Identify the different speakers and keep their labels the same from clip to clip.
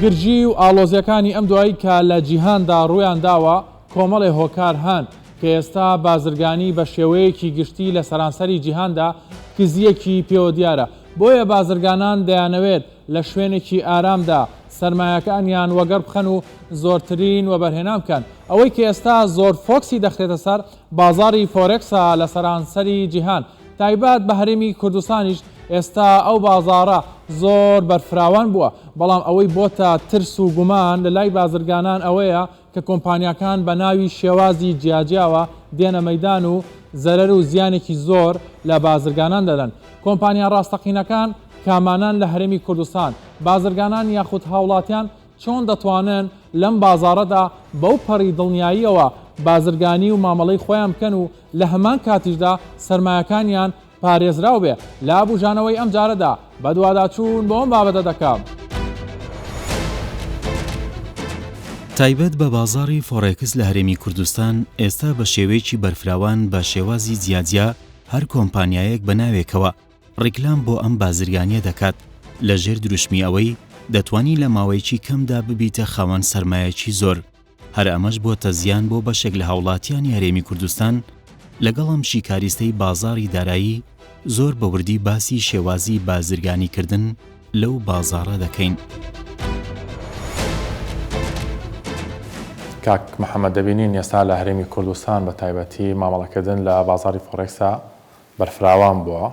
Speaker 1: گرژی و ئالۆزیەکانی ئەم دوایی کە لە جیهاندا ڕوویان داوە کۆمەڵی هۆکار هەن کە ئێستا بازرگانی بە شێوەیەکی گشتی لە سەرانسەری جیهاندا کزیەکی پێوە دیارە. بۆیە بازرگانان دەیانەوێت لە شوێنێکی ئارامدا سەرمایەکانیان وەگەڕ بخەن و زۆرترین وەبەرهێنان بکەن. ئەوەی کە ئێستا زۆر فۆکسی دەخرێتە سەر بازاری فۆرێکسە لە سەرانسەری جیهان، تایبەت بە هەرێمی کوردستانیش ئێستا ئەو بازارە زۆر بەرفراوان بووە، بەڵام ئەوەی بۆتە ترس و گومان لە لای بازرگانان ئەوەیە کە کۆمپانیەکان بە ناوی شێوازی جیاجیاوە دێنە مەیدان و زەرەر و زیانێکی زۆر لە بازرگانان دەدەن. کۆمپانیا ڕاستەقینەکان کامانان لە هەرێمی کوردستان، بازرگانان یاخود هاوڵاتیان چۆن دەتوانن لەم بازارەدا بەو پەڕی دڵنیاییەوە بازرگانی و مامەڵەی خۆیان بکەن و لە هەمان کاتیشدا سەرمایەکانیان پارێزراو بێ. لە ئابوژانەوەی ئەم جارەدا بە دوواداچوون بۆ ئەم بابەتە دەکەم.
Speaker 2: تایبەت بە بازاری فۆڕێکس لە هەرێمی کوردستان ئێستا بە شێوەیەکی بەرفراوان بە شێوازی جیاجیا هەر کۆمپانیایەک بە ناوێکەوە ڕیکلام بۆ ئەم بازرگانیە دەکات لە ژێر دروشمی ئەوەی دەتوانی لە ماوەیەکی کەمدا ببیتە خاوەن سەرمایەکی زۆر. هەر ئەمەش بۆتە زیان بۆ بەشێک لە هاوڵاتیانی هەرێمی کوردستان. لەگەڵم شیکاریستەی بازاری دارایی زۆر بەوردی باسی شێوازی بازرگانیکردن لەو بازارە دەکەین.
Speaker 3: کاک محەممەد دەبینین ئێستا لە هەرێمی کوردستان بە تایبەتی مامەڵەکردن لە بازاری فۆڕێکسا بەرفراوان بووە.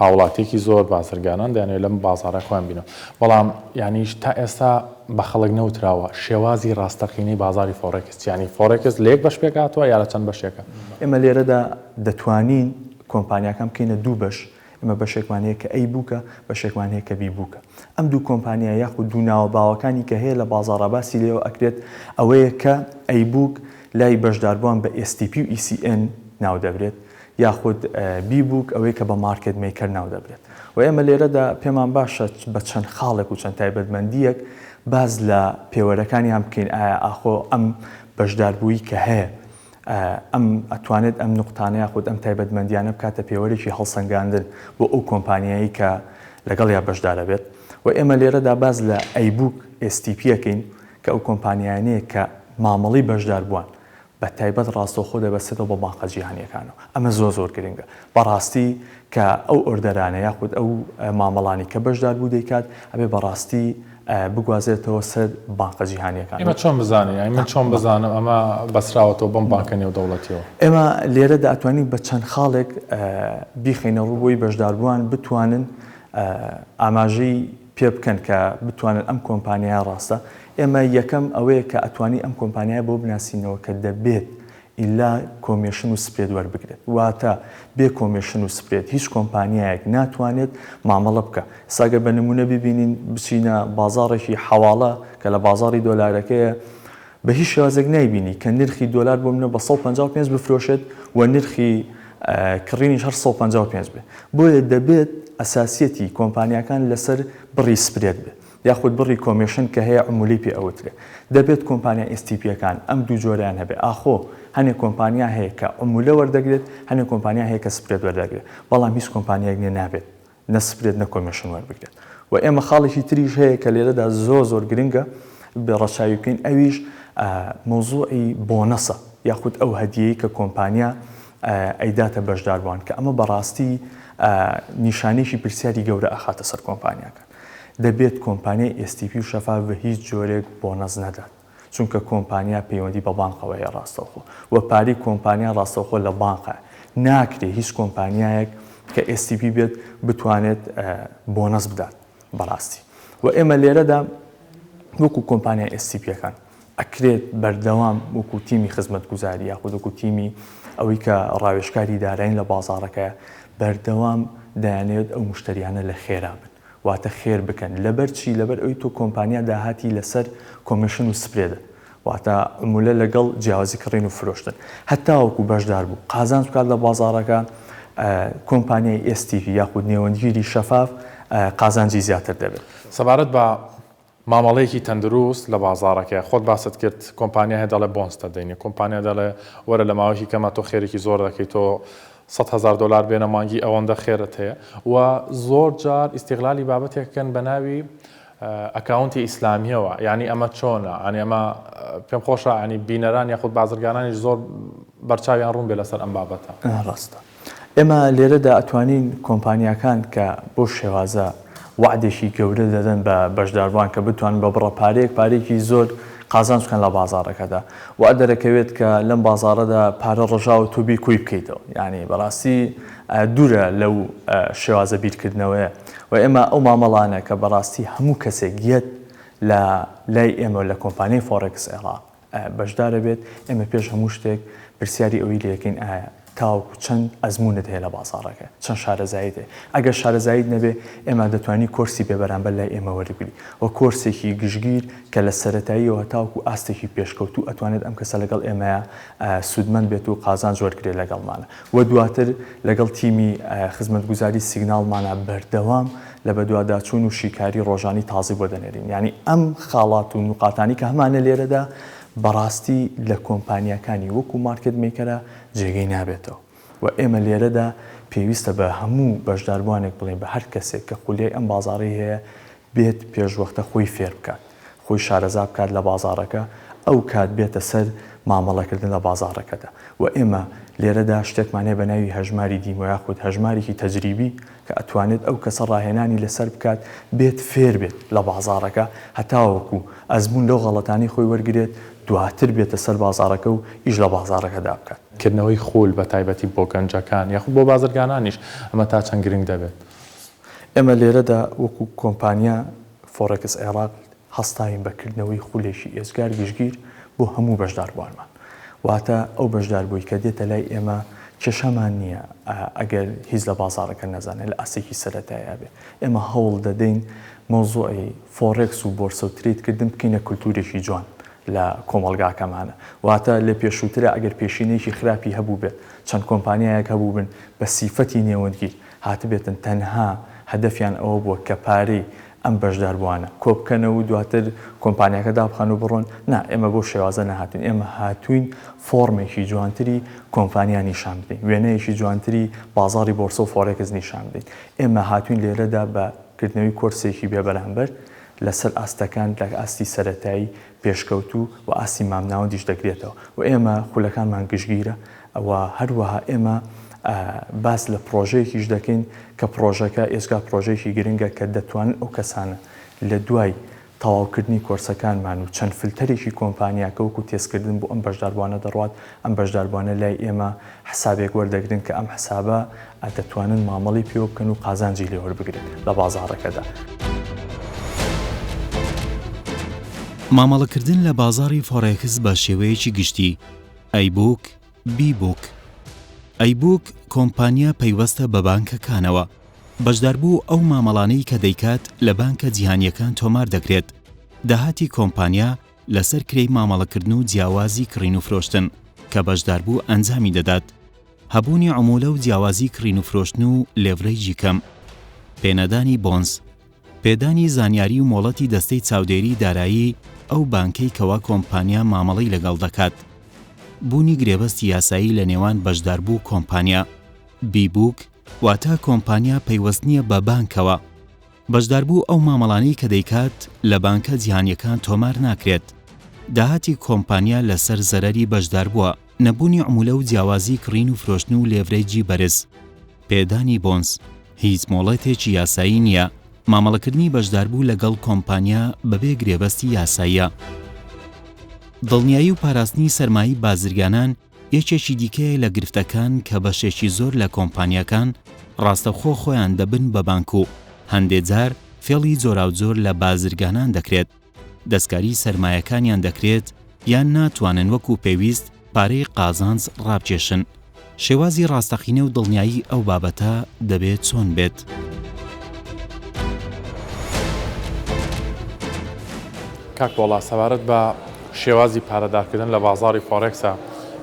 Speaker 3: هاوڵاتێکی زۆر بازرگانان دەیانێت لەم بازارە خۆیان بینەوە، بەڵام یانیش تا ئێستا بە خەڵک نەوتراوە شێوازی ڕاستەقینەی بازاری فۆڕێکس، ینی فۆڕێکس لە یەک بەش پێکاتوە یا لە چەند بەشێکە.
Speaker 4: ئێمە لێرەدا دەتوانین کۆمپانیاکان بکەینە دوو بەش. ئمە بەشێکمان هەیە کە ئەی بووکە، بەشێکمان هەیە کە بی بووکە. ئەم دوو کۆمپانیا یاخود دوو ناوەباوەکانی کە هەیە لە بازاڕە باسی لێەوە ئەکرێت ئەوەیە کە ئەی بووک لای بەشداربووان بە STP و ECN ناو دەبرێت، یاخود بی بووک ئەوەی کە بە مارکت میکەر ناو دەبرێت. و ئێمە لێرەدا پێمان باشە بە چەند خاڵێک و چەند تایبەتمەندیەک باز لە پێوەرەکانی هەم بکەین. ئایا ئاخۆ ئەم بەشداربووی کە هەیە ئەم ئەتوانێت ئەم نقطانەیە خود ئەم تایبەتمەندیانە بکاتە پێوەرێکی هەڵسەنگاندن بۆ ئەو کۆمپانیایی کە لەگەڵ یا بەشدارە بێت. و ئێمە لێرەدا باز لە ئەیبووک STP یەکەین کە ئەو کۆمپانیانەیە کە مامەڵی بەشدار بووان بە تایبەت ڕاستەوخۆ دەبەستێتەوە بە بانقە جیهانیەکانەوە. ئەمە زۆر گرنگە بەڕاستی کە ئەو ئۆردەرانە یاخود ئەو مامەڵانی کە بەشدار بوو دەیکات ئەبێ بەڕاستی بگوازێتەوە سەر بانقە جیهانیەکان.
Speaker 3: ئێمە چۆن بزانین؟ من چۆن بزانم ئەمە بەسراوەتەوە بەم بانکە نێودەوڵەتیەوە؟
Speaker 4: ئێمە لێرەدا ئەتوانین بە چەند خاڵێک بیخینە ڕوو بۆی بەشداربووان بتوانن ئاماژەی پێ بکەن کە بتوانن ئەم کۆمپانیای ڕاستە. ئێمە یەکەم ئەوەیە کە ئەتوانی ئەم کۆمپانیای بۆ بناسینەوە کە دەبێت ئیلا کۆمیشن و سپرێت وەربگرێت. واتە بێ کۆمیشن و سپرێت هیچ کۆمپانیایەک ناتوانێت مامەڵە بکە. ساگە بە نمونە ببینین بچینە بازارێکی حەواڵە کە لە بازاری دۆلارەکەیە بە هیچ شێوازێک نایبینی کە نرخی دۆلار بۆ منە بە 155 بفرۆشێت و نرخی کڕینیش 155 بێت. بۆیە دەبێت ئەساسیەتی کۆمپانیەکان لەسەر بڕی سپرێت بێت یاخود بڕی کۆمیشن کە هەیە عمولی پێ ئەوترێت. دەبێت کۆمپانیا STPەکان ئەم دوو جۆرەیان هەبێ. ئاخۆ هەنێک کۆمپانیا هەیە کە عمولە وەردەگرێت، هەنێک کۆمپانیا هەیە کە سپرێت وەردەگرێت، بەڵام هیچ کۆمپانیایەک نابێت نە سپرێت نە کۆمیشن وەربگرێت. و ئێمە خاڵێکی تریش هەیە کە لێرەدا زۆر گرنگە بە ڕەچاوی بکەین، ئەویش مۆزوعی بۆنەسە یاخود ئەو هەدیەی کە کۆمپانیا ئەیداتە بەشداربووان کە ئەمە بەڕاستی نیشانێکی پرسیاری گەورە ئەخاتە سەر کۆمپانیاکان. دەبێت کۆمپانیای STP و شەفاف بە هیچ جۆرێک بۆنەس نەدات، چونکە کۆمپانیا پەیوەندی بە بانقەوەیە ڕاستەوخۆ و پاری کۆمپانیا ڕاستەوخۆ لە بانقە ناکرێت هیچ کۆمپانیایەک کە STP بێت بتوانێت بۆنەس بدات بەڕاستی. و ئێمە لێرەدا وەکو کۆمپانیای STPەکان ئەکرێت بەردەوام وەکو تیمی خزمەتگوزاری یاخود وەکو تیمی ئەوەی کە ڕاوێژکاری دارایی لە بازاڕەکەیە بەردەوام دەیانێت ئەو مشتریانە لە خێرا بن، واتە خێر بکەن. لەبەر چی؟ لەبەر ئەوی تۆ کۆمپانیا داهاتی لەسەر کۆمیشن و سپرێدە، واتە عمولە لەگەڵ جیاوازی کڕین و فرۆشتن. هەتا وەکو بەشدار بوو قازانج بکات لە بازاڕەکە، کۆمپانیای STP یاخود نێوەندگیری شەفاف قازانجی زیاتر دەبێت.
Speaker 3: سەبارەت بە مامەڵەیەکی تەندروست لە بازاڕەکە خۆت باست کرد کۆمپانیا هەیە دەڵێ بۆنستە دەینێ، کۆمپانیا دەڵێ وەرە لە ماوەیەکی کەمە تۆ خێرێکی زۆر دەکەیت، تۆ 100,000 دلار بێنە مانگی ئەوەندە خێرت هەیە. و زۆر جار ئیستیغلالی بابەتێکەکەن بە ناوی ئەکاونتی ئیسلامیەوە ینی ئەمە چۆنە ئەنی ئەمە پێم خۆشە ینی بینەران یاخود بازرگانانی زۆر بەرچاویان ڕوون بێ لەسەر ئەم بابەتە
Speaker 4: ڕاستە ئێمە لێرەدا ئەتوانین کۆمپانیاکان کە بۆ شێوازە وعدێکی گەورە دەدەن بە بەشداروان کە بتوان بە بڕە پارێکی زۆر قازانج بکەن لە بازارەکەدا و دەرەکەوێت کە لەم بازارەدا پارە ڕژاو توبی کوی بکەیتەوە یعنی بەڕاستی دوورە لەو شێوازە بیرکردنەوەیە و ئێمە ئەو مامەڵانە کە بەڕاستی هەموو کەسێک گیەت لە لای ئێمە لە کۆمپانیای فۆرێکس عێراق بەشدارە بێت ئێمە پێش هەموو شتێک پرسیاری ئەوی لەکەین ئایا تاوکو چەند ئەزمونت هەیە لە بازارەکە چەند شارەزایت هەیە ئەگەر شارەزایت نەبێ ئێمە دەتوانی کۆرسی بێ بەرامبەر لای ئێمە وەرگری و کۆرسێکی گشتگیر کە لە سەرەتاییەوە تاوکو ئاستێکی پێشکەوتو ئەتوانێت ئەم کەسە لەگەڵ ئێمەیە سوودمەند بێت و قازان وەرگێ لەگەڵمانە و دواتر لەگەڵ تیمی خزمەتگوزاری سیگناڵمانە بەردەوام لە بەدواداچوون و شیکاری ڕۆژانی تازی بۆ دەنێرین ینی ئەم خاڵات و نوقاتانی کە هەمانە لێرەدا بەڕاستی لە کۆمپانیەکانی وەکو مارکت میکەرە جێگەی نابێتەوە و ئێمە لێرەدا پێویستە بە هەموو بەشداروانێک بڵێن بە هەر کەسێک کە خولیای ئەم بازاڕی هەیە بێت پێشوەختە خۆی فێر بکات خۆی شارەزا بکات لە بازارەکە ئەو کات بێتە سەر مامەڵەکردن لە بازارەکەدا و ئێمە لێرەدا شتێکمانێ بە ناوی هەژماری دیم و یاخود هەژمارێکی تەجریبی کە ئەتوانێت ئەو کەسە ڕاهێنانی لەسەر بکات بێت فێر بێت لە بازارەکە هەتاوەکو ئەزمون لەو غەڵەتانی خۆی وەرگێت دواتر بێتە سەر بازارەکە و ئیش لە بازارەکەدا بکات
Speaker 3: کردنەوەی خول بە تایبەتی بۆ گەنجەکان یاخود بۆ بازرگانانیش ئەمە تا چەند گرنگ دەبێت
Speaker 4: ئێمە لێرەدا وەکو کۆمپانیا فۆرێکس عێراق هەستاین بەکردنەوەی خولێکی ئێزگار گشتگیر بۆ هەموو بەشداربوانمان واتە ئەو بەشداربووی کە دێتە لای ئێمە کێشەمان نییە ئەگەر هیچ لە بازارەکە نەزانێت لە ئاسێکی سەرەتایە بێ ئێمە هەوڵ دەدەین مۆزوعی فۆرێکس و بۆرسە و تریدکردن بکەینە کولتورێکی جوان لە کۆمەلگاکەمانە واتە لە پێشووترە ئەگەر پێشینەیەکی خراپی هەبوو بێت چەند کۆمپانیایەک هەبوو بن بە سیفەتی نێوەندگیر هاتبێتن تەنها هەدەفیان ئەوە بووە کە پارەی ئەم بەشداربووانە کۆبکەنەوە و دواتر کۆمپانیەکە دابخەن و بڕۆن نا ئێمە بۆ شێوازە نەهاتوین ئێمە هاتوین فۆرمێکی جوانتری کۆمپانیا نیشان بدەین وێنەیەکی جوانتری بازاری بۆرسە و فۆرێکس نیشان بدەین ئێمە هاتوین لێرەدا بەکردنەوەی کۆرسێکی بێبەرامبەر لەسەر ئاستەکان لە ئاستی سەرەتایی پێشکەوتو و ئاسی مامناوەندیش دەگرێتەوە و ئێمە خولەکانمان گشتگیرە ئەوە هەروەها ئێمە باس لە پرۆژەیەکیش دەکەین کە پرۆژەکە ئێستا پرۆژەیەکی گرنگە کە دەتوانن ئەو کەسانە لە دوای تەواوکردنی کۆرسەکانمان و چەند فلتەرێکی کۆمپانیاکە وەکو تێستکردن بۆ ئەم بەشداربوانە دەڕوات ئەم بەشداربوانە لای ئێمە حسابێک وەردەگرن کە ئەم حسابە دەتوانن مامەڵی پێوە بکەن و قازانجی لێ وەربگرن لە بازارەکەدا.
Speaker 2: مامەڵەکردن لە بازاری فۆرێکس بە شێوەیەکی گشتی ئەیبوک بیبوک ئەیبوک کۆمپانیا پەیوەستە بە بانکەکانەوە بەشداربوو ئەو مامەڵانەی کە دەیکات لە بانکە جیهانیەکان تۆمار دەکرێت داهاتی کۆمپانیا لەسەر کرێی مامەڵەکردن و جیاوازی کڕین و فرۆشتن کە بەشداربوو ئەنجامی دەدات هەبوونی عمولە و جیاوازی کڕین و فرۆشتن و لێڤرەیجی کەم پێنەدانی بۆنز پێدانی زانیاری و مۆڵەتی دەستەی چاودێری دارایی ئەو بانکەی کەوا کۆمپانیا مامەڵەی لەگەڵ دەکات بوونی گرێبەستی یاسایی لە نێوان بەشداربوو کۆمپانیا بیبوک واتە کۆمپانیا پەیوەست نییە بە بانکەوە بەشداربوو ئەو مامەڵانەی کە دەیکات لە بانکە جیهانیەکان تۆمار ناکرێت داهاتی کۆمپانیا لەسەر زەرەری بەشداربووە نەبوونی عمولە و جیاوازی کڕین و فرۆشتن و لێڤرەیجی بەرز پێدانی بۆنز هیچ مۆڵەتێکی یاسایی نییە مامەڵەکردنی بەشداربوو لەگەڵ کۆمپانیا بەبێ گرێبەستی یاساییە دڵنیایی و پاراستنی سەرمایی بازرگانان یەکێکی دیکەیە لە گرفتەکان کە بەشێکی زۆر لە کۆمپانیەکان ڕاستەخۆ خۆیان دەبن بە بانک و هەندێک جار فێڵی جۆراوجۆر لە بازرگانان دەکرێت دەستکاری سەرمایەکانیان دەکرێت یان ناتوانن وەکو پێویست پارەی قازانج ڕابکێشن شێوازی ڕاستەقینە و دڵنیایی ئەو بابەتە دەبێت چۆن بێت
Speaker 3: کاک وڵا سەبارەت بە شێوازی پارەدارکردن لە بازاری فۆرێکسە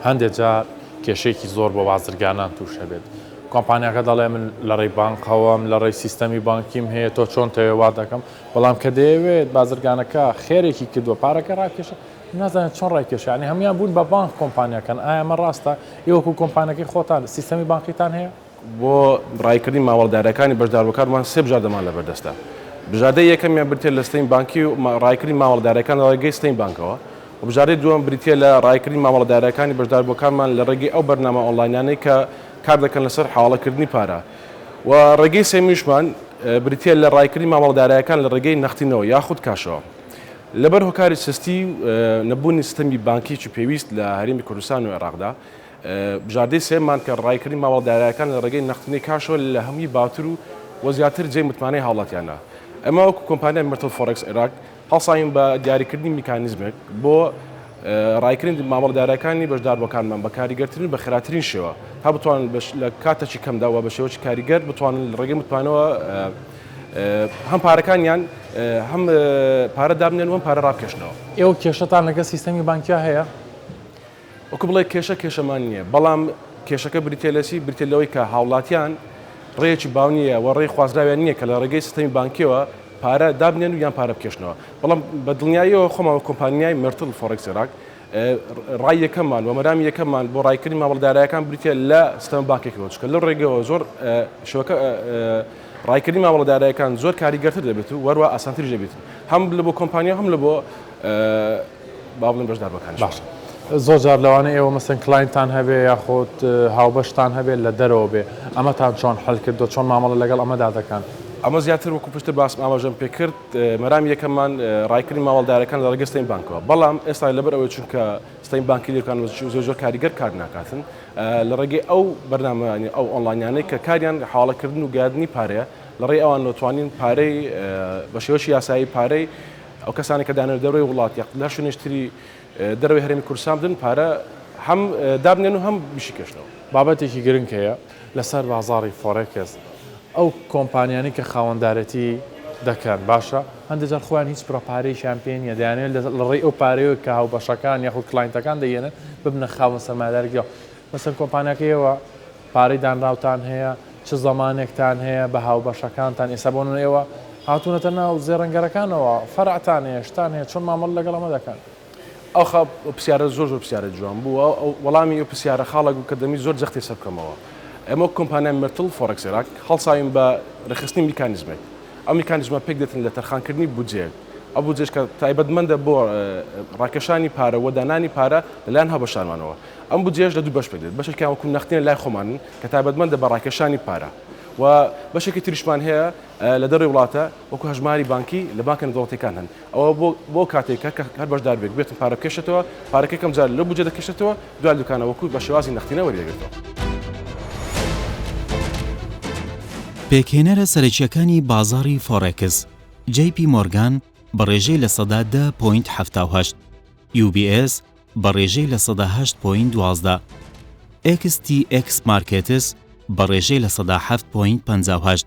Speaker 3: هەندێک جار کێشەیەکی زۆر بۆ بازرگانان تووشە بێت کۆمپانیاکە دەڵێ من لە ڕێی بانکەوەم لە ڕێی سیستەمی بانکیم هەیە تۆ چۆن تەوێوا دەکەم بەڵام کە دەیەوێت بازرگانەکە خێرێکی کردووە پارەکە ڕاکێشە نازانێت چۆن ڕایکێشە ینی هەمویان بوون بە بانک کۆمپانیەکەن ئایا ئەمە ڕاستە ئێوەکو کۆمپانیەکەی خۆتان سیستەمی بانکیتان هەیە
Speaker 5: بۆ ڕایکردنی ماوەڵدارەکانی بەشداربووکارمان سێ بژار دەمان لەبەردەستە بژاردەی یەکەمیان بریتێ لە ستەمی بانکی و ڕایکردنی مامەڵەدارەکان لە ڕێگەی ستەمی بانکەوە و بژاردەی دووەم بریتێ لە ڕایکردنی مامەڵەدارەکانی بەشداربووەکانمان لە ڕێگەی ئەو بەرنامە ئۆنلاینانەی کە کار دەکەن لەسەر حواڵەکردنی پارە و ڕێگەی سێمیشمان بریتێ لە ڕایکردنی مامەڵەدارەکان لە ڕێگەی نەختینەوە یاخود کاشەوە لەبەر هۆکاری سستی نەبوونی سیستەمی بانکیی پێویست لە هەرێمی کوردستان و عێراقدا بژاردەی سێمان کە ڕایکردنی مامەڵەدارەکان لە ڕێگەی نەختینەی کاشەوە لە هەمووی باوتر و زیاتر جێی متمانەی هاوڵاتیانە ئەمە وەکو کۆمپانیای مرتل فۆرەکس عێراق هەڵساین بە دیاریکردنی میکانیزمێک بۆ ڕایکردنی مامەڵەدارەکانی بەشداربووەکانمان بە کاریگەرترین بە خێراترین شێوە تا بتوانن لە کاتێکی کەمدا و بە شێوەی کاریگەر بتوانن لە ڕێگەی متمانەوە هەم پارەکانیان هەم پارە دابنێن و پارە ڕابکێشنەوە.
Speaker 1: ئێوە کێشەتان لەگە سیستەمی بانکیا هەیە؟
Speaker 5: وەکو بڵێ کێشەمان نییە بەڵام کێشەکە بریتێ لەسی بریتێ لەوەی کە هاوڵاتیان ڕێیەکی باو نییە و ڕێی خوازراویان نییە کە لە ڕێگەی سیستەمی بانکیەوە پارە دابنێن و یان پارە بکێشنەوە بەڵام بە دڵنیاییەوە خۆمەوە کۆمپانیای مرتل فۆرەکس عێراق ڕای یەکەممان و مەرامی یەکەممان بۆ ڕایکردنی مامەڵەدارەکان بریتێ لە سیستەم بانکێکەوە چکە لەو ڕێگەوە زۆر شەوەکە ڕایکردنی مامەڵەدارەکان زۆر کاریگەرتر دەبێت و وەروە ئاسانتر دەبێت هەم لە بۆ کۆمپانیا هەم لە بۆ با بڵێن بەشداربووەکان.
Speaker 1: باش زۆر جار لەوانە ئێوە مەسەن کلاینتان هەبێ یاخۆت هاوبەشتان هەبێت لە دەرەوە بێ ئەمەتان چۆن هەڵ کردو چۆن مامەڵە لەگەڵ ئەمەدا دەکەن؟
Speaker 5: ئەمە زیاتر وەکو پشتر باس ئاماژەم پێ کرد مەرامی یەکەممان ڕایکردنی مامەڵەدارەکان لە ڕێگەی ستەمی بانکەوە بەڵام ئێستا لەبەر ئەوەی چونکە ستەمی بانکی لێکان زۆر کاریگەر کار ناکاتن لە ڕێگەی ئەو بەرنامەیانی ئەو ئۆنلاینانەی کە کاریان حواڵەکردن و گاردنی پارەیە لە ڕێی ئەوان نەتوانین پارەی بە شێوەشی یاسایی پارەی ئەو کەسانی کە دانێت دەروی وڵات لە شوێنێشتری دەروی هەرێمی کوردستان بدن پارە هەم دابنێن و هەم بشیکەشنەوە.
Speaker 1: بابەتێکی گرنگ هەیە لەسەر بازاڕی فۆرێکس ئەو کۆمپانیانی کە خاوەندارەتی دەکەن باشە هەندێک جار خۆیان هیچ پرۆپارەیشیان پێ نیە دەیانێت لە ڕێی ئەو پارەیەوە کە هاوبەشەکان یاخود کلاینتەکان دەیەنن ببنە خاوەن سەرمایه‌دارێکەوە مەسەن کۆمپانیاکەیەوە پارەی دانراوتان هەیە چ زەمانێکتان هەیە بە هاوبەشەکانتان ئێستا بۆ ئێوە هاتوونەتە ناو زێڕەنگەرەکانەوە فەرعتان هەیە شتان هەیە چۆن مامەڵ لەگەڵ ئەمە دەکەن؟
Speaker 5: ئەو پرسیارە زۆر پرسیارە جوان بووە وەڵامی ئەو پرسیارە خاڵک و کە دەمی زۆر جەختی سەر بکەمەوە ئەمە کۆمپانیای مرتل فۆرەکس عێراق هەڵساوین بە ڕێخستنی میکانیزمێک ئەو میکانیزمە پێک دێتن لە تەرخانکردنی بودجێ ئەو بودجێش کە تایبەتمەندە بۆ ڕاکێشانی پارە و دانانی پارە لەلایەن هاوبەشانمانەوە ئەم بودجێش لە دوو بەش پێک دێت بەشێکیان وەکو نەختینە لای خۆمانن کە تایبەتمەندە بە ڕاکێشانی پارە و بەشێکی تریشمان هەیە لە دەڕێی وڵاتە وەکو هەژماری بانکی لە بانکە نەدەوڵەتیەکان هەن ئەوە بۆ کاتێکە کە هەر بەشدار بێت بێتن پارە بکێشێتەوە پارەکە کەم جار لە بودجێ دەکێشێتەوە دوای دوکانە وەکو بە شێوازی نەختینە وەریدەگرێتەوە.
Speaker 2: پێکهێنەرە سەرەکیەکانی بازاڕی فۆرێکس JP مۆرگان بە ڕێژەی لە سەدا 10.78 UBS بە ڕێژەی لە سەدا 8.12 XTX مارکێتس بە ڕێژەی لە سەدا 7.58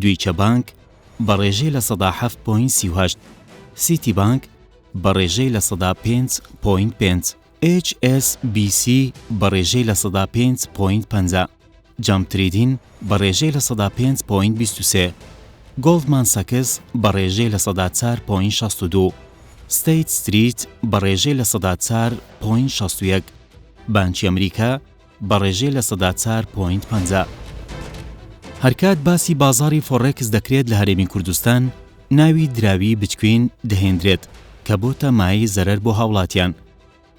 Speaker 2: دویچە بانک بە ڕێژەی لە سەدا 7.38 سیتی بانک بە ڕێژەی لە سەدا 5.5 HSBC بە ڕێژەی لە سەدا 5.50 جام تریدین بە ڕێژەی لە سەدا 5.23 گۆڵدمان سەکس بە ڕێژەی لە سەدا 4.62 ستەیت ستریت بە ڕێژەی لە سەدا 4.61 بانکی ئەمریکا بە ڕێژەی لە سەدا 4.50 هەرکات باسی بازاڕی فۆرێکس دەکرێت لە هەرێمی کوردستان ناوی دراوی بچکوین دەهێنرێت کە بۆتە مای زەرەر بۆ هاوڵاتیان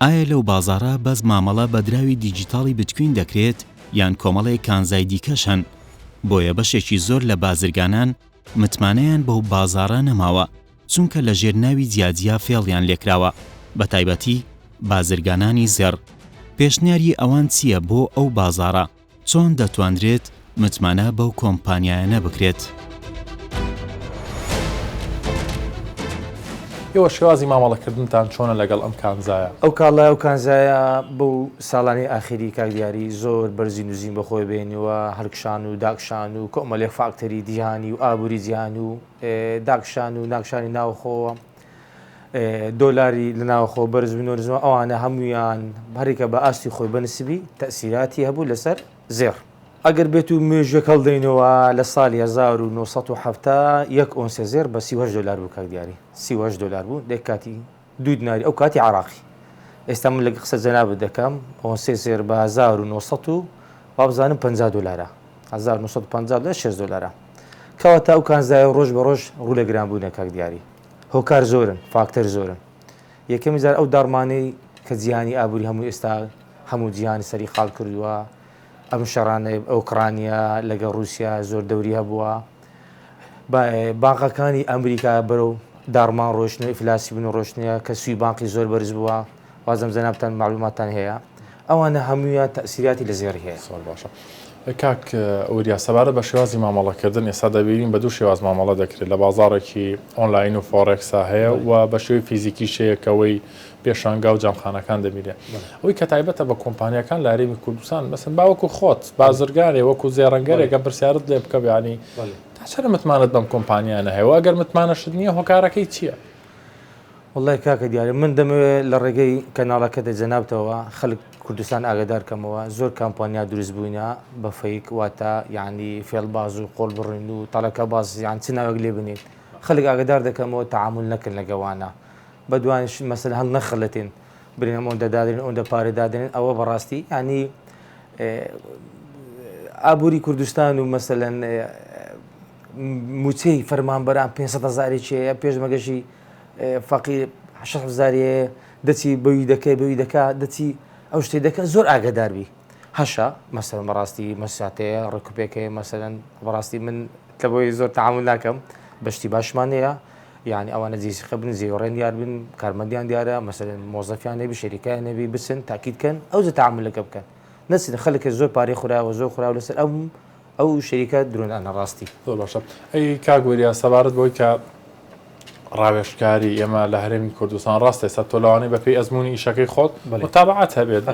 Speaker 2: ئایا لەو بازاڕە بەس مامەڵە بە دراوی دیجیتاڵی بچکوین دەکرێت یان کۆمەڵی کانزای دیکەشن بۆیە بەشێکی زۆر لە بازرگانان متمانەیان بەو بازاڕە نەماوە چونکە لە ژێرناوی جیاجیا فێڵیان لێکراوە بە تایبەتی بازرگانانی زێڕ پێشنیاری ئەوان چییە بۆ ئەو بازاڕە چۆن دەتوانرێت متمانە بەو کۆمپانیایانە بکرێت؟
Speaker 1: ئێوە شێوازی مامەڵەکردنتان چۆنە لەگەڵ ئەم کانزایە؟
Speaker 6: ئەو کاڵای ئەو کانزایە بەو ساڵانی ئاخری کاکدیاری زۆر بەرزی نووزین بەخۆی بێنەوە هەرکشان و داکشان و کۆمەڵێک فاکتەری دیهانی و ئابووری جیهان و داکشان و ناکشانی ناوخۆوە دۆلاری لە ناوخۆ بەرز بنۆرزەوە ئەوانە هەمویان هەرێکە بە ئاستی خۆی بەنسبی تەسیراتی هەبوو لەسەر زێڕ ئەگەر بێت و مێژوێک هەڵدەینەوە لە ساڵی 1970 یەک ئۆنسە زێر بە 38 دلار بوو کاکدیاری 38 دلار بوو دێک کاتی دوو دیناری ئەو کاتی عراقی ئێستا من لەگە قسە جەنابەت دەکەم ئۆنسێ زێر بە 1900 و وابزانم 50 دلارە 1950 6 دلارە کەواتە ئەو کانزایە ڕۆژ بە ڕۆژ ڕوو لە گرانبوونە کاک دیاری هۆکار زۆرن فاکتەر زۆرن یەکەمی جار ئەو داڕمانەی کە جیهانی ئابووری هەموو ئێستا هەموو جیهانی سەری خاڵ کردووە ئەم شەڕانەی ئۆکرانیا لەگە رووسیا زۆر دەوری هەبووە بانقەکانی ئەمریکا بەرەو داڕمان ڕۆشنە ئیفلاسی بن و ڕۆشنەیە کە سوی بانقی زۆر بەرز بووە وازەم زەنابتان معلوماتان هەیە ئەوانە هەموویان تەسیراتی لە زێڕی هەیە
Speaker 3: باشە کاک ئەوریا سەبارەت بە شێوازی مامەڵەکردن ئێستا دەبینین بە دوو شێواز مامەڵە دەکرێت لە بازارێکی ئۆنلاین و فۆرێکسا هەیە و بە شێوی فیزیکی شەیەکەوەی پێشانگا و جەمخانەکان دەبینێت ئەوەی کە تایبەتە بە کۆمپانیەکان لە هەرێمی کوردستان مەسن باوەکو خۆت بازرگارێ وەکو زێڕەنگەرێکە پرسیارت لێ بکە بیانی تا چرا متمانت بەم کۆمپانیانە هەیە و ئەگەر متمانەشت نییە هۆکارەکەی چییە؟
Speaker 6: وڵای کاکە دیارە من دەمەوێت لە ڕێگەی کەناڵەکەتە جەنابتەوە خەڵک کوردستان ئاگادارکەمەوە زۆر کامپانیا دروست بووینە بە فەیک واتە یعنی فێڵباز و قۆڵ بڕین و تەڵەکە باز یان چ ناوێک لێ بنێت خەڵک ئاگادار دەکەمەوە تعامل نەکەن لەگەوانە بە دوانش مەسەل هەڵ نەخەڵەتێن برینەم ئەوەندە دادرێن ئەوەندە پارێ دادرێن ئەوە بەڕاستی ینی ئابووری کوردستان و مەسەلەن موچەی فەرمانبەران 500,000 پێش مەگەشی فەقیر 6,000 دەچی بەوی دەکەی بەوی دەکا دەچی ئەو شتێ دەکە زۆر ئاگداربی هەشە مەسەن بەڕاستی مەساتەیە ڕێکوپێکەیە مەسەن بەڕاستی من کە بۆی زۆر تعامل ناکەم بەشتی باشمانەیە یعنی ئەوانە جیسی خەبن زیێڕێن دیار بن کارمەندیان دیارە مەسەن مۆزەفیان نەبی شەریکایان نەبی بچن تاکیدکەن ئەو زە تعامل لەگە بکەن نەچن خەڵکە زۆر پارەی خوراوە زۆر خراوە لەسەر ئەو شەریکە درۆنانە ڕاستی
Speaker 3: زۆر باشە ئەی کاگوریە سەبارەت بۆی کە ڕاوێژکاری ئێمە لە هەرێمی کوردستان ڕاستە ئێستا تۆ لەوانەیە بەپێی ئەزمموی ئیشەکەی خۆت متابعات هەبێت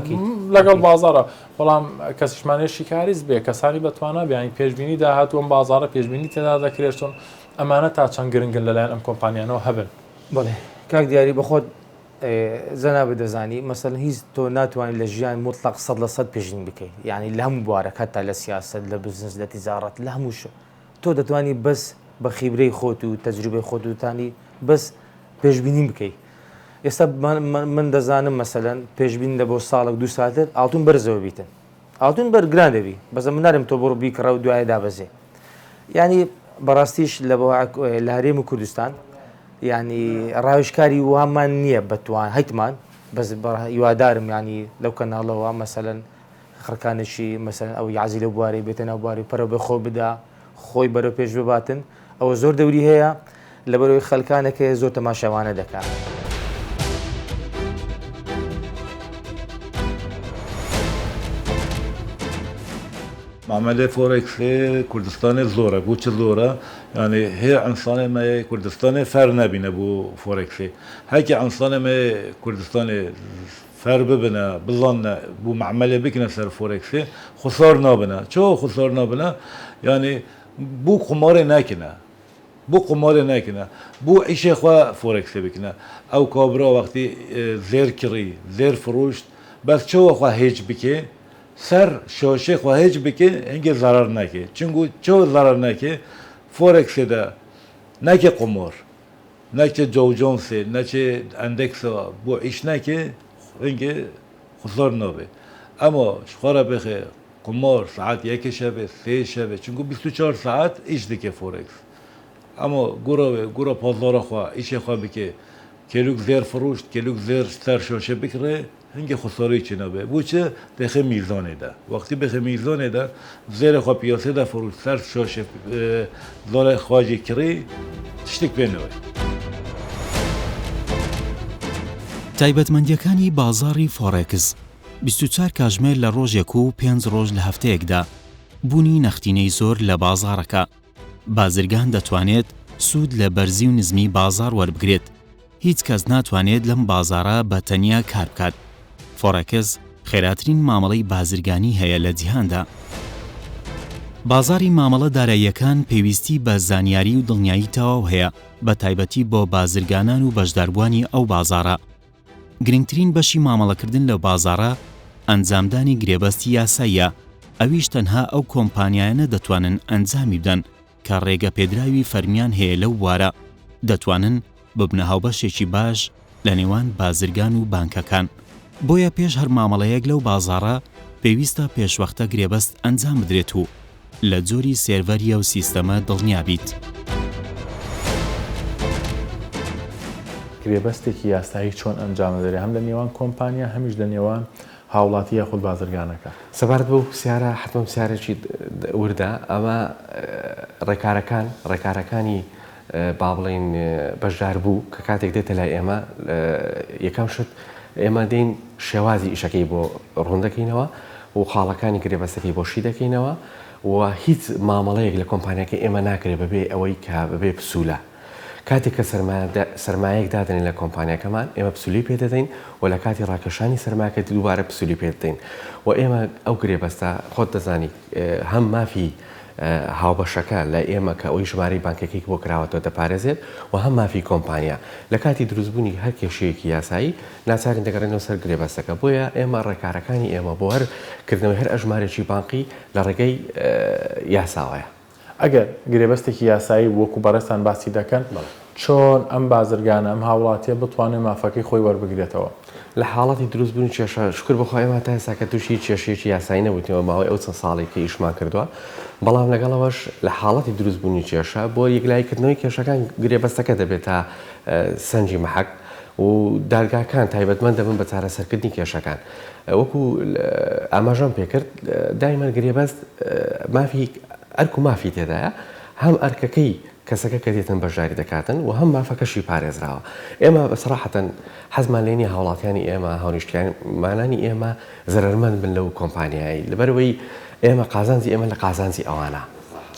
Speaker 3: لەگەڵ بازارە بەڵام کەسیشمانێشی کاریز بێ کەسانی بەتوانە بیانی پێشبینی داهاتوەم بازارە پێشبینی تێدا دەکرێتون ئەمانە تا چەند گرنگن لەلایەن ئەم کۆمپانیانەوە هەبن
Speaker 6: بڵێ کاک دیاری بە خۆت زەنا بدەزانی مەسەن هیچ تۆ ناتوانانی لە ژیان مطلق 100% پێشین بکەیت یعنی لە هەموو بوارە هەتا لە سیاست لە بزنس لە تیجارەت لە هەمووش تۆ دەتوانی بەس بە خیبرەی خۆت و تەجروبەی خۆت وتانی بەس پێشبینی بکەیت ئێستا من دەزانم مەسەلەن پێشبین لە بۆ ساڵک دو ساتر ئاڵتون بەرزەوە بیتن ئاڵتون بەرگران دەبی بەس من نارم تۆ بڕ بیکڕە و دوایە دابەزێ ینی بەڕاستیش لە هەرێمی کوردستان ینی ڕاوێژکاری وامان نییە بەتوان هەیتمان بەس هیوادارم ینی لەو کەناڵەوە مەسەلەن خەرکانشی مەسەلەن ئەو یازی لە بوارەی بێتە ناو بواری پەرە بە خۆ بدا خۆی بەرەو پێش بباتن ئەوە زۆر دەوری هەیە لە بەرەوەی خەلکانەکە زۆر تەماشاوانە دەکات.
Speaker 7: معاملة فوركس كردستان زورة بوش زورة يعني هي عنصان ما كردستان فر نبينا بو فوركس هيك عنصان ما كردستان فر ببنا بظن بو معاملة بكنا سر فوركس خسار نابنا شو خسار نابنا يعني بو قمار ناكنا بو قمار ناكنا بو عيش خوا فوركس بكنا او كابرا وقتي زير كري زير فروش بس شو خوا هيج بكي سر شوشه خواهج بکه اینکه ضرر نکه چونگو چو ضرر نکه فورکس ده نکه قمار نکه جوجانسه نکه اندکس بو ایش نکه اینکه خسار نبه اما شخوره بخه قمار ساعت یک شبه سه شبه چونگو 24 ساعت ایش دیگه فورکس اما گورا پازدار خواه ایش خواه بکه کلوک زیر فروشت کلوک زیر سر شوشه بکره هنگه خساری چی نبه بوچه بخه میزانه ده وقتی بخه میزانه ده زیر خواه پیاسه ده فروش سر شاشه داره خواجی کری تشتک بینوه
Speaker 2: تایبەتمەندیەکانی بازاری فۆرێکس 24 کاتژمێر لە ڕۆژێک و 5 ڕۆژ لە هەفتەیەکدا بوونی نەختینەی زۆر لە بازارەکە بازرگان دەتوانێت سوود لە بەرزی و نزمی بازار وەربگرێت هیچ کەس ناتوانێت لەم بازارە بە تەنیا کار بکات فۆرێکس خێراترین مامەڵەی بازرگانی هەیە لە جیهاندا بازاری مامەڵە داراییەکان پێویستی بە زانیاری و دڵنیایی تەواو هەیە بە تایبەتی بۆ بازرگانان و بەشداربوانی ئەو بازارە گرنگترین بەشی مامەڵەکردن لە بازارە ئەنجامدانی گرێبەستی یاساییە ئەویش تەنها ئەو کۆمپانیایانە دەتوانن ئەنجامی بدەن کە ڕێگە پێدراوی فەرمیان هەیە لەو بوارە دەتوانن ببنە هاوبەشێکی باش لە نێوان بازرگان و بانکەکان بۆیە پێش هەر مامەڵەیەک لەو بازارە پێویستە پێشوەختە گرێبەست ئەنجام بدرێت و لە جۆری سێڤەریە و سیستەمە دڵنیا بیت.
Speaker 3: گرێبەستێکی یاسایی چۆن ئەنجامەدەرێ هەم لە نێوان کۆمپانیا هەمیش لە نێوان هاوڵاتی یاخود بازرگانەکە.
Speaker 8: سەبارەت بەو پرسیارە حتمەم پرسیارێکی وردە ئەمە ڕێکارەکانی با بڵێن بەشدار بوو کە کاتێک دێتە لای ئێمە یەکەم شت ئێمە دێین شێوازی ئیشەکەی بۆ ڕوون دەکەینەوە و خاڵەکانی گرێبەستەکەی بۆشی دەکەینەوە و هیچ مامەڵەیەک لە کۆمپانیەکە ئێمە ناکرێت بەبێ ئەوەی کە بەبێ پسوولە. کاتێک کە سەرمایەک دادنێن لە کۆمپانیەکەمان ئێمە پسولی پێدەدەین و لە کاتی ڕاکێشانی سەرماکە دووبارە پسولی پێدەین و ئێمە ئەو گرێبەستە خۆت دەزانی هەم مافی هاوبەشەکە لە ئێمە کە ئەوی ژمارەی بانکەکەی بۆ کراوەتەوە دەپارێزێت و هەم مافی کۆمپانیا لە کاتی دروستبوونی هەر کێشەیەکی یاسایی ناچارین دەگەڕێنەوە سەر گرێبەستەکە. بۆیە ئێمە ڕێکارەکانی ئێمە بۆ هەرکردنەوەی هەر ئەژمارێکی بانقی لە ڕێگەی یاساوەیە.
Speaker 3: ئەگەر گرێبەستێکی یاسایی وەکو بەڕێستان باسی دەکەن چۆن ئەم بازرگانە ئەم هاوڵاتیە بتوانێت مافەکەی خۆی وەربگرێتەوە؟
Speaker 8: لە حاڵەتی دروستبوونی کێشە شکر بەخۆ ئێمە تا ئێستا کە تووشی کێشەیەکی یاسایی نەبوویەوە ماوەی ئەو چەند ساڵێکی ئیشمان کردووە، بەڵام لەگەڵەوەش لە حاڵەتی دروستبوونی کێشە بۆ یەکلایکردنەوەی کێشەکان گرێبەستەکە دەبێت تا سەنجی مەحەک و دادگاکان تایبەتمەند دەبن بە چارەسەرکردنی کێشەکان. وەکو ئاماژەم پێکرد دایمەن گرێبەست مافی ئەرک و مافی تێدایە، هەم ئەرکەکەی کەسەکە کە دێتن بەشداری دەکاتن و هەم مافەکەشی پارێزراوە. ئێمە بەسەراحەتەن حەزمان لێنی هاوڵاتیانی ئێمە هاونیشتیانمانانی ئێمە زەرمەند بن لەو کۆمپانیایی لەبەرەوەی ئێمە قازانجی ئێمە لە قازانجی ئەوانە.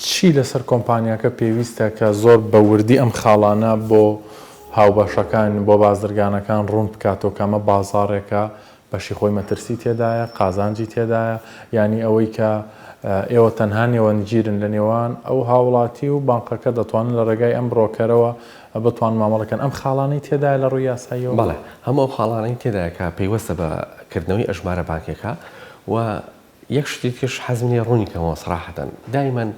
Speaker 3: چی لەسەر کۆمپانیاکە پێویستە کە زۆر بەوردی ئەم خاڵانە بۆ هاوبەشەکان بۆ بازرگانەکان ڕوون بکاتەوە کەمە بازاڕێکە بەشی خۆی مەترسی تێدایە، قازانجی تێدایە، ینی ئەوەی کە ئێوە تەنها نێوەنگیرن لە نێوان ئەو هاوڵاتی و بانقەکە دەتوانن لە ڕێگای ئەم بڕۆکەرەوە بتوان مامەڵەکەن ئەم خاڵانەی تێدایە لە ڕووی یاساییەوە؟
Speaker 8: بەڵێ هەموو ئەو خاڵانەی تێدایە کە پێیوەستە بەکردنەوەی ئەژمارە بانکێکە و یەک شتی تێش حەزمنی ڕوونیکەمەوە سراحەتەن دایمەن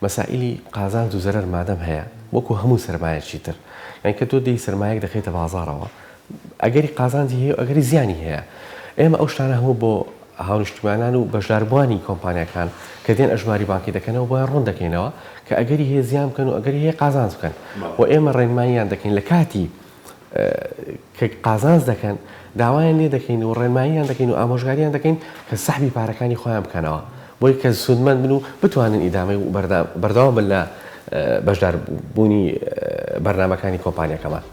Speaker 8: مەسائلی قازانج و زەرەر مادەم هەیە وەکو هەموو سەرمایەکی تر، یعنی کە تۆ دەی سەرمایەک دەخێتە بازاڕەوە ئەگەری قازانجی هەیە و ئەگەری زیانی هەیە. ئێمە ئەو شتانە هەموو بۆ هاونیشتمانان و بەشداربوانی کۆمپانیەکان کە دێن ئەژماری بانکی دەکەنەوە بۆیان ڕوون دەکەینەوە کە ئەگەری هەیە زیان بکەن و ئەگەری هەیە قازانج بکەن و ئێمە ڕێنماییان دەکەین لە کاتی کە قازانج دەکەن داوایان لێ دەکەین و ڕێنماییان دەکەین و ئامۆژگاریان دەکەین کە سەحبی پارەکانی خۆیان بکەنەوە بۆی کە سودمەند بن و بتوانن ئیدامەی و بەردەوام بن لە بەشداربوونی بەرنامەکانی کۆمپانیەکەمان.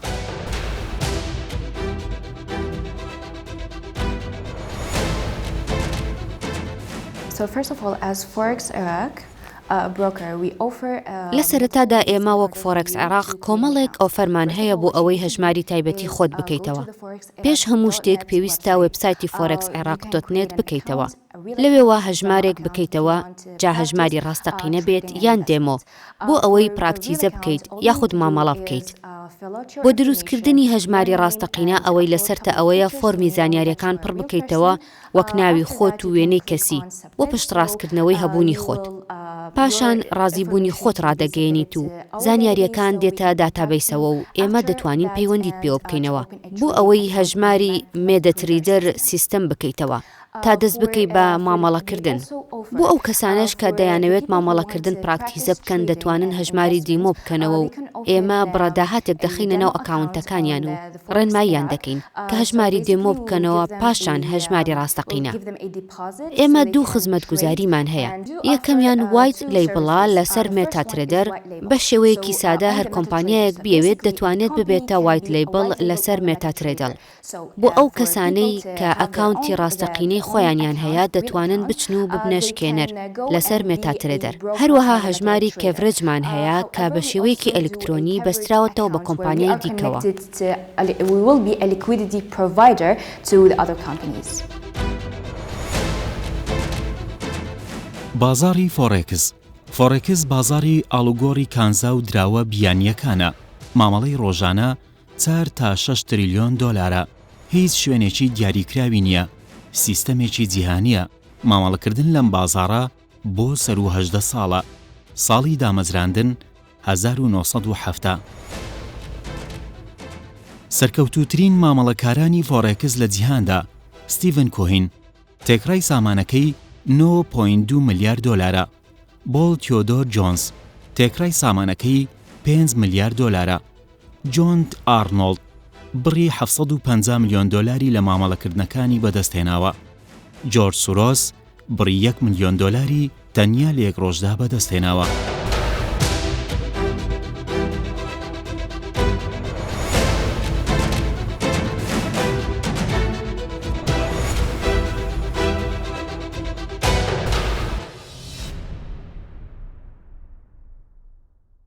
Speaker 9: So first of all, as Forex Iraq,
Speaker 10: لە سەرەتادا ئێمە وەک فۆرەکس عێراق کۆمەڵێک ئۆفەرمان هەیە بۆ ئەوەی هەژماری تایبەتی خۆت بکەیتەوە. پێش هەموو شتێک پێویستە وێبسایتی فۆرەکس عێراق.net بکەیتەوە. لەوێوە هەژمارێک بکەیتەوە، جا هەژماری ڕاستەقینە بێت یان دێمۆ بۆ ئەوەی پراکتیزە بکەیت یاخود مامەڵە بکەیت. بۆ دروستکردنی هەژماری ڕاستەقینە ئەوەی لەسەرتە ئەوەیە فۆرمی زانیاریەکان پڕ بکەیتەوە وەک ناوی خۆت و وێنەی کەسی بۆ پشتڕاستکردنەوەی هەبوونی خۆت. پاشان ڕازیبوونی خۆت ڕادەگەیەنیت و زانیاریەکان دێتە داتابیسەوە و ئێمە دەتوانین پەیوەندیت پێوە بکەینەوە بۆ ئەوەی هەژماری مێدەتریدەر سیستەم بکەیتەوە تا دەست بکەی بە مامەڵەکردن. بۆ ئەو کەسانش کە دەیانەوێت مامەڵەکردن پراکتیزە بکەن دەتوانن هەژماری دیمۆ بکەنەوە و ئێمە بڕەداهاتێک دەخینە ناو ئەکاونتەکانیان و ڕێنماییان دەکەین کە هەژماری دێمۆ بکەنەوە پاشان هەژماری ڕاستەقینە. ئێمە دوو خزمەتگوزاریمان هەیە. یەکەمیان وایت لەیبڵا لەسەر مێتاترێدەر بە شێوەیەکی سادە هەر کۆمپانیایەک بیەوێت دەتوانێت ببێتە وایت لەیبڵ لەسەر مێتاترێدەڵ. بۆ ئەو کەسانەی کە ئەکاونتی ڕاستەقینەی خۆیانیان هەیە دەتوانن بچن و ببنەشکێنەر لەسەر مێتاترێدەر. هەروەها هەژماری کێڤرێجمان هەیە کە بە شێوەیەکی ئەلکترۆنی بەستراوەتەوە بە کۆمپانیای دیکەوە.
Speaker 2: بازاری فۆرێکس. فۆرێکس بازاری ئاڵوگۆڕی کانزا و دراوە بیانیەکانە. مامەڵەی ڕۆژانە 4 تا 6 تریلیۆن دۆلارە. هیچ شوێنێکی دیاریکراوی نییە. سیستەمێکی جیهانیە. مامەڵەکردن لەم بازارە بۆ سەر و 18 ساڵە. ساڵی دامەزراندن 1970. سەرکەوتووترین مامەڵەکارانی فۆرێکس لە جیهاندا ستیڤن کۆهین تێکڕای سامانەکەی 9.2 ملیار دۆلارە. بۆڵ تیۆدۆر جۆنس تێکرای سامانەکەی 5 ملیارد دۆلارە. جۆن ئارنۆڵد بڕی 750 ملیۆن دۆلاری لە مامەڵەکردنەکانی بەدەستهێناوە. جۆرج سورۆس بڕی 1 ملیۆن دۆلاری تەنیا لە یەک ڕۆژدا بەدەستهێناوە.